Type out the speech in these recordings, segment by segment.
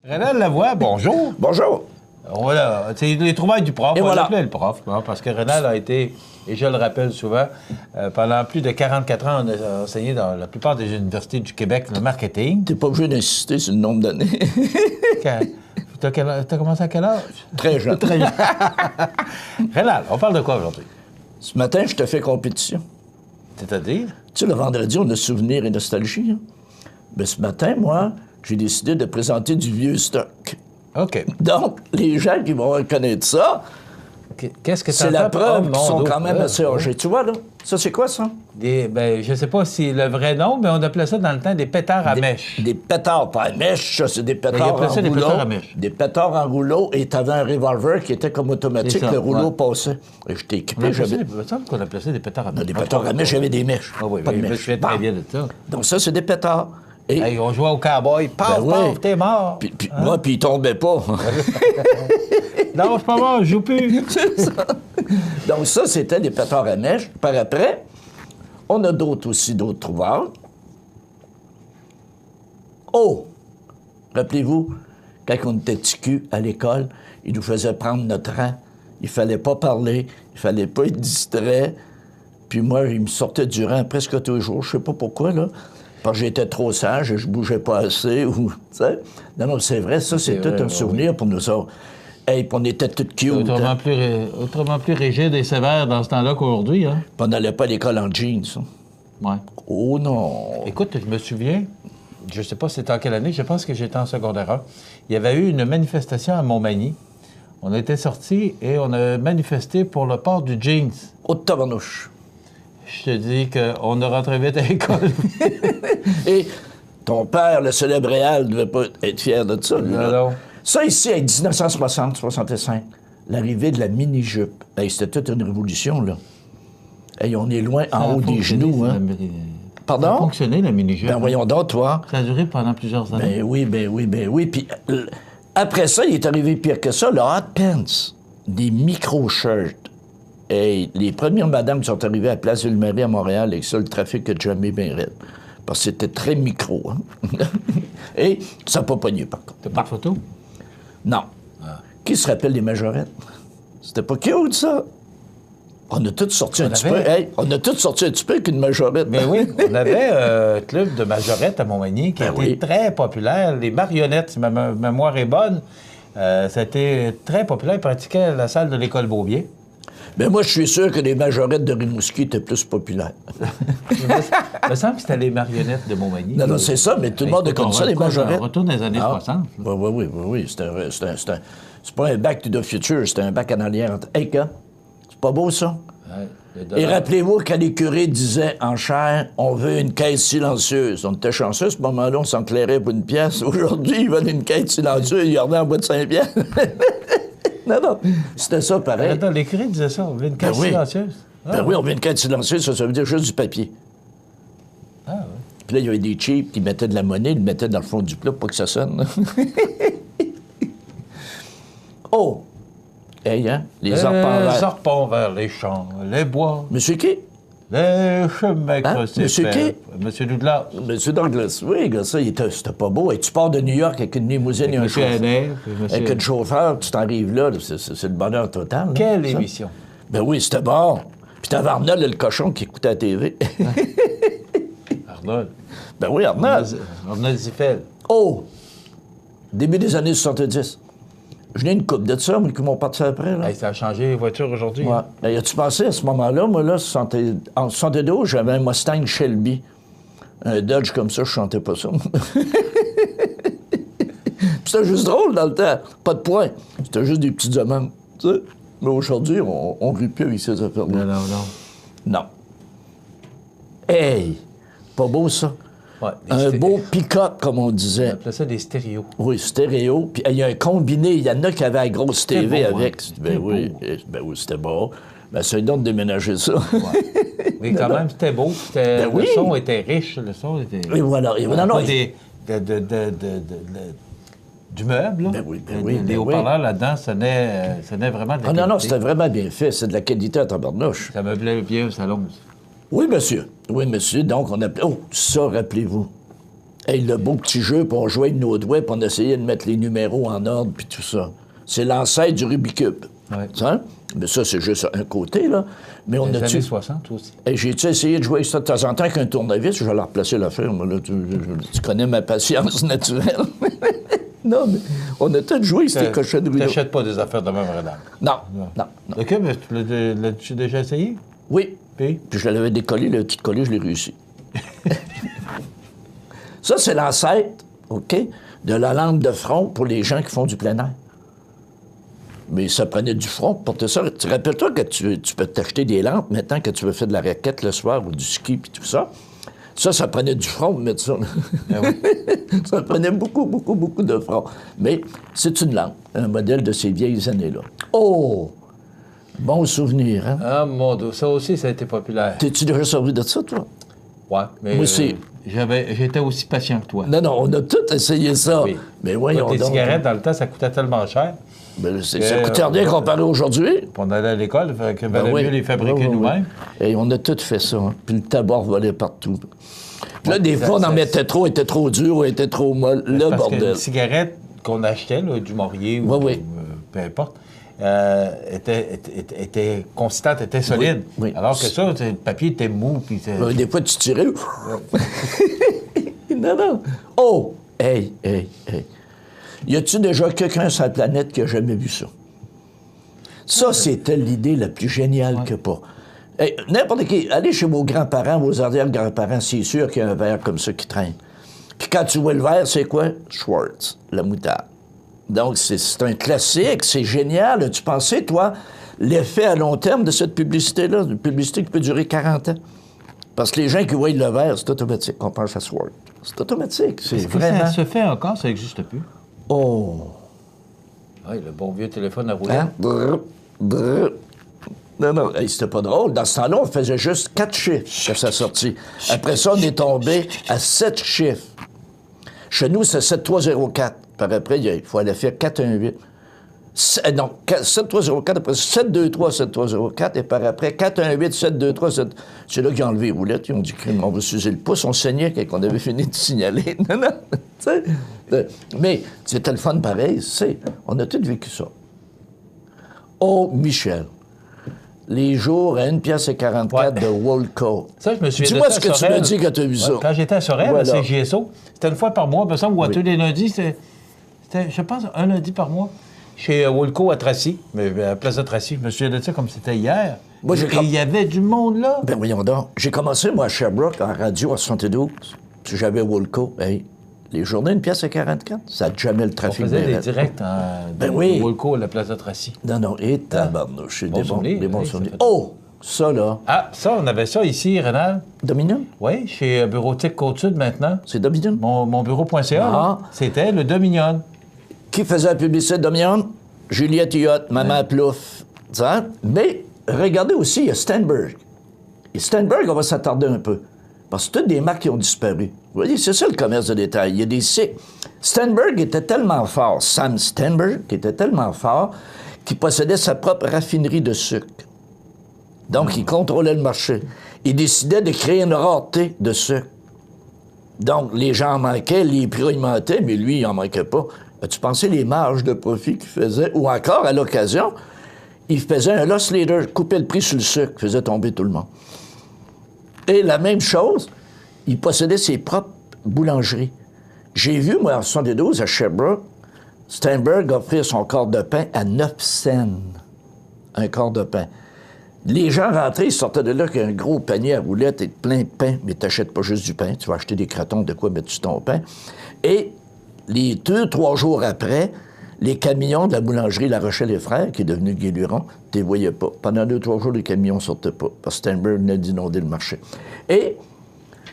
Rénal Lavoie, bonjour. Bonjour. Voilà, c'est les trouvailles du prof. Et On voilà. l'appelait le prof, hein, parce que Rénal a été, et je le rappelle souvent, pendant plus de 44 ans, on a enseigné dans la plupart des universités du Québec le marketing. T'es pas obligé d'insister sur le nombre d'années. T'as commencé à quel âge? Très jeune. Très jeune. Rénal, on parle de quoi aujourd'hui? Ce matin, je te fais compétition. C'est-à-dire? Tu sais, le vendredi, on a souvenirs et nostalgie. Hein? Mais ce matin, moi, j'ai décidé de présenter du vieux stock. OK. Donc, les gens qui vont reconnaître ça, Qu'est-ce que c'est la t'entends? preuve Oh, qu'ils sont mon quand Dieu. même assez âgés. Tu vois, là? Ça, c'est quoi, ça? Je sais pas si le vrai nom, mais on appelait ça dans le temps des pétards à mèche. Des pétards, pas à mèche, ça, c'est des Ils pétards appelaient en ça des rouleau. pétards à mèche. Des pétards en rouleau, et t'avais un revolver qui était comme automatique, C'est ça, le rouleau ouais. passait. Et je t'ai On équipé, appelait ça j'avais... il me semble qu'on appelait ça des pétards à mèche. Des pétards à mèche, j'avais des mèches. Ah oui, pas de mais je me mèches. souviens très Bon. bien de ça. Donc ça, c'est des pétards. Et Hey, on jouait au cowboy. Paf, Ben oui. paf, t'es mort. puis, moi, puis il tombait pas. Non, je suis pas mort, je joue plus. C'est ça. Donc ça, c'était des pétards à mèche. Par après, on a d'autres trouvailles. Oh! Rappelez-vous, quand on était petit cul à l'école, ils nous faisaient prendre notre rang. Il fallait pas parler, il fallait pas être distrait. Puis moi, il me sortait du rang presque tous les jours. Je sais pas pourquoi, là. Parce que j'étais trop sage et je bougeais pas assez. Ou, tu sais. Non, c'est vrai, ça, c'est tout vrai, un oui. souvenir pour nous autres. Hey, puis on était tous cute. Autrement plus rigide et sévère dans ce temps-là qu'aujourd'hui, hein? Puis on n'allait pas à l'école en jeans. Hein. Ouais. Oh non! Écoute, je me souviens, je sais pas c'était en quelle année, je pense que j'étais en secondaire 1. Il y avait eu une manifestation à Montmagny. On était sortis et on a manifesté pour le port du jeans. Oh, tabarnouche! Je te dis qu'on a rentré vite à l'école. Et ton père, le célèbre Réal, ne devait pas être fier de ça. lui, là. Non. Ça, ici, en 1960-65, l'arrivée de la mini-jupe. Hey, c'était toute une révolution, là. Hey, on est loin en haut des genoux, hein. Ça a Pardon? fonctionné, la mini-jupe. Ben voyons donc, toi. Ça a duré pendant plusieurs années. Ben oui. Puis après ça, il est arrivé pire que ça, le hot pants. Des micro-shirts. Hey, les premières madames qui sont arrivées à Place Ville-Marie à Montréal, avec ça, le trafic a jamais bien raide. Parce que c'était très micro, hein. Et ça n'a pas pogné, par contre. T'as pas de photo? Non. Qui se rappelle des majorettes? C'était pas cute, ça? On a tous sorti un petit peu. Hey, on a tous sorti un petit peu qu'une majorette. Mais oui, on avait un club de majorettes à Montmagny qui a été très populaire. Les marionnettes, si ma mémoire est bonne, ça a été très populaire. Ils pratiquaient à la salle de l'école Beaubier. Mais moi, je suis sûr que les majorettes de Rimouski étaient plus populaires. Il me semble que c'était les marionnettes de Montmagny. Non, c'est ça, mais tout le monde a connu ça, les majorettes. On retourne dans les années 60. là. Oui. C'est pas un back to the future, c'est un back en arrière. Hey, gars, c'est pas beau, ça? Ouais, Et rappelez-vous quand les curés disaient en chair, on veut une quête silencieuse. On était chanceux, à ce moment-là, on s'enclairait pour une pièce. Aujourd'hui, ils veulent une quête silencieuse, ils revenaient en bois de Saint-Pierre. Non, c'était ça pareil. Attends, les cris disaient ça, on veut une caisse silencieuse. Ben oui, on veut une quête silencieuse, ça veut dire juste du papier. Ah oui. Puis là, il y avait des cheap qui mettaient de la monnaie, ils le mettaient dans le fond du plat pour pas que ça sonne. Oh! Hey, hein? Les arpents verts. Les arpents vers les champs, les bois, Monsieur qui? les chemins Hein? crucifères. Monsieur qui? Monsieur Douglas. Monsieur Douglas. Oui, gars, ça, c'était pas beau. Et tu pars de New York avec une limousine et un Monsieur chauffeur. Hennet. Avec un chauffeur, tu t'arrives là, c'est le bonheur total. là, Quelle ça. émission. Ben oui, c'était bon. Puis t'avais Arnold, le cochon, qui écoutait la TV. Arnold. Ben oui, Arnold. Arnold Ziffel. Oh! Début des années 70. Je n'ai une coupe de ça, mais qui m'ont parti après, là. Hey, ça a changé les voitures aujourd'hui. Ouais. Ben, as-tu pensé à ce moment-là? Moi, là, en 72, j'avais un Mustang Shelby. Un Dodge comme ça, je chantais pas ça. C'était juste drôle dans le temps. Pas de points. C'était juste des petites amendes. Tu sais? Mais aujourd'hui, on rit plus avec ces affaires-là. Non. Non. Hey! Pas beau, ça? Ouais, Un beau pick-up, comme on On disait. appelait ça des stéréos. Oui, stéréo. Puis il y a un combiné. Il y en a qui avaient la grosse TV beau, avec. hein? Ben oui, c'était beau. Ben, c'est donc de déménager ça. Ouais. Mais quand même, c'était beau. Ben oui. Le son était riche. Le son était... Et voilà. Et Pas non, du meuble, là. Ben oui, Les haut-parleurs là-dedans, ça naît vraiment de la Ah non, qualité. c'était vraiment bien fait. C'est de la qualité à tabarnouche. Ça meublait bien au salon. Oui, monsieur. Donc, on appelait... Oh, ça, rappelez-vous. Hey, le beau petit jeu, puis on jouait de nos doigts, puis on essayait de mettre les numéros en ordre, puis tout ça. C'est l'ancêtre du Rubik's Cube. Ouais. Hein? Mais ça, c'est juste un côté, là. Mais on Les a-tu... années 60 aussi. Hey, j'ai-tu essayé de jouer ça de temps en temps avec un tournevis? Je vais leur replacer l'affaire, moi, là. Tu connais ma patience naturelle. Non, mais on a tout joué, ces cochonneries. Tu n'achètes pas des affaires de même, Renard. Non. OK, mais l'as-tu déjà essayé? Oui. Puis? Puis je l'avais décollé, le petit collé, je l'ai réussi. Ça, c'est l'ancêtre, OK, de la lampe de front pour les gens qui font du plein air. Mais ça prenait du front pour porter ça. Tu rappelles-toi que tu peux t'acheter des lampes maintenant que tu veux faire de la raquette le soir ou du ski puis tout ça. Ça prenait du front de mettre ça. Ah oui. Ça prenait beaucoup de front. Mais c'est une lampe, un modèle de ces vieilles années-là. Oh! Bon souvenir, hein? Ah, mon Dieu, ça aussi, ça a été populaire. T'es-tu déjà servi de ça, toi? Ouais, mais Moi aussi. J'étais aussi patient que toi. Non, on a tous essayé ça. Oui. Mais voyons Tes donc. cigarettes, dans le temps, ça coûtait tellement cher. Ben, ça coûtait rien comparé aujourd'hui. Puis on allait à l'école, fait que valait Ben oui. mieux les fabriquer Oui. nous-mêmes. Et on a tout fait ça. Hein. Puis le tabac volait partout. Puis là, des fois, on en mettait trop, était trop dur, ou était trop molle. Le Parce que bordel. les cigarettes qu'on achetait, là, du Maurier ou peu importe, était constante, était solide. Oui. Alors que ça, le papier était mou. Puis Des fois, tu tirais. Non. Oh! Hey. Y a-tu déjà quelqu'un sur la planète qui a jamais vu ça? Ça, c'était l'idée la plus géniale que pas. Hey, n'importe qui, allez chez vos grands-parents, vos arrière-grands-parents, c'est sûr qu'il y a un verre comme ça qui traîne. Puis quand tu vois le verre, c'est quoi? Schwartz, la moutarde. Donc, c'est un classique, c'est génial. As-tu pensé, toi, l'effet à long terme de cette publicité-là? Une publicité qui peut durer 40 ans? Parce que les gens qui voient le verre, c'est automatique. On pense à Schwartz. C'est automatique, c'est Est-ce que vraiment... ça se fait encore? Ça n'existe plus. Oh! Oui, le bon vieux téléphone à rouler. Hein? Brrr. Non, hey, c'était pas drôle. Dans ce temps-là, on faisait juste 4 chiffres à sa sortie. Après ça, on est tombé à 7 chiffres. Chez nous, c'est 7304. Par après, il faut aller faire 418. Non, 7304, après 723, 7304, et par après 418, 723, 7... C'est là qu'ils ont enlevé les roulettes, ils ont dit on va s'user le pouce, on saignait quand on avait fini de signaler. Non, tu sais. Mais c'était le fun pareil, on a tous vécu ça. Oh, Michel. Les jours à 1,44 de Woolco. Ça, je me souviens Dis-moi de ça ce que à tu Sorel. m'as dit quand tu as vu ça. Quand j'étais à Sorel, Voilà. à CGSO, c'était une fois par mois. Il me semble, ou à tous les lundis, c'était, je pense, un lundi par mois. Chez Woolco à Tracy, mais à Plaza Tracy. Je me souviens de ça comme c'était hier. Moi, Et il y avait du monde là. Ben voyons donc. J'ai commencé, moi, à Sherbrooke, en radio, à 72. Puis j'avais Woolco. Hey, les journées, 1,44 ça n'a jamais le On trafic. faisait bien des directs de oui. Woolco à la Plaza Tracy. Non, et tabarnouche, c'est Bon des souvenir, bons oui, souvenirs. ça fait- Oh! Ça, là, Ah, ça, on avait ça ici, Rénal. Dominion? Oui, chez Bureautique Côte-Sud maintenant. C'est Dominion? Mon bureau.ca, là, Ah. c'était le Dominion. Qui faisait la publicité de Dominion? Juliette Hiotte, Maman Plouffe. Ça? Mais regardez aussi, il y a Stenberg. Et Stenberg, on va s'attarder un peu. Parce que toutes des marques qui ont disparu. Vous voyez, c'est ça le commerce de détail. Il y a des cycles. Stenberg était tellement fort, Sam Stenberg était tellement fort, qu'il possédait sa propre raffinerie de sucre. Donc, il contrôlait le marché. Il décidait de créer une rareté de sucre. Donc, les gens en manquaient, les prix augmentaient, mais lui, il n'en manquait pas. As-tu pensé les marges de profit qu'il faisait? Ou encore, à l'occasion, il faisait un loss leader, coupait le prix sur le sucre, faisait tomber tout le monde. Et la même chose, il possédait ses propres boulangeries. J'ai vu, moi, en 72, à Sherbrooke, Steinberg offrir son quart de pain à 9 cents. Un quart de pain. Les gens rentraient, ils sortaient de là avec un gros panier à roulettes et plein de pain. Mais t'achètes pas juste du pain, tu vas acheter des crotons de quoi mettre sur ton pain. Et les 2-3 jours après, les camions de la boulangerie La Rochelle-et-Frères, qui est devenu Guéluron, tu les voyais pas. Pendant 2-3 jours, les camions sortaient pas, parce que Steinberg venait d'inonder le marché. Et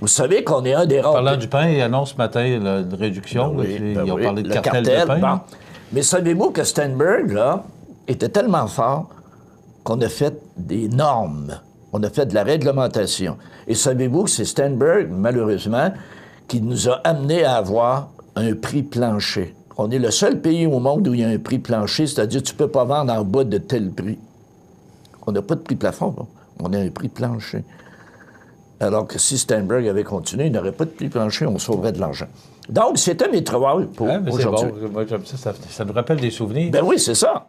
vous savez qu'on est un des rares... Parlant du pain, ils annoncent ce matin une réduction. Ben là, oui, ils ont oui, parlé de le cartel de pain. bon. là. Mais savez-vous que Steinberg, là, était tellement fort qu'on a fait des normes. On a fait de la réglementation. Et savez-vous que c'est Steinberg, malheureusement, qui nous a amené à avoir un prix plancher. On est le seul pays au monde où il y a un prix plancher, c'est-à-dire que tu ne peux pas vendre en bas de tel prix. On n'a pas de prix plafond, là. On a un prix plancher. Alors que si Steinberg avait continué, il n'aurait pas de pli plancher, on sauverait de l'argent. Donc, c'était mes travaux pour Ouais, mais c'est aujourd'hui. bon. Moi, j'aime ça, ça nous rappelle des souvenirs. Ben oui, c'est ça.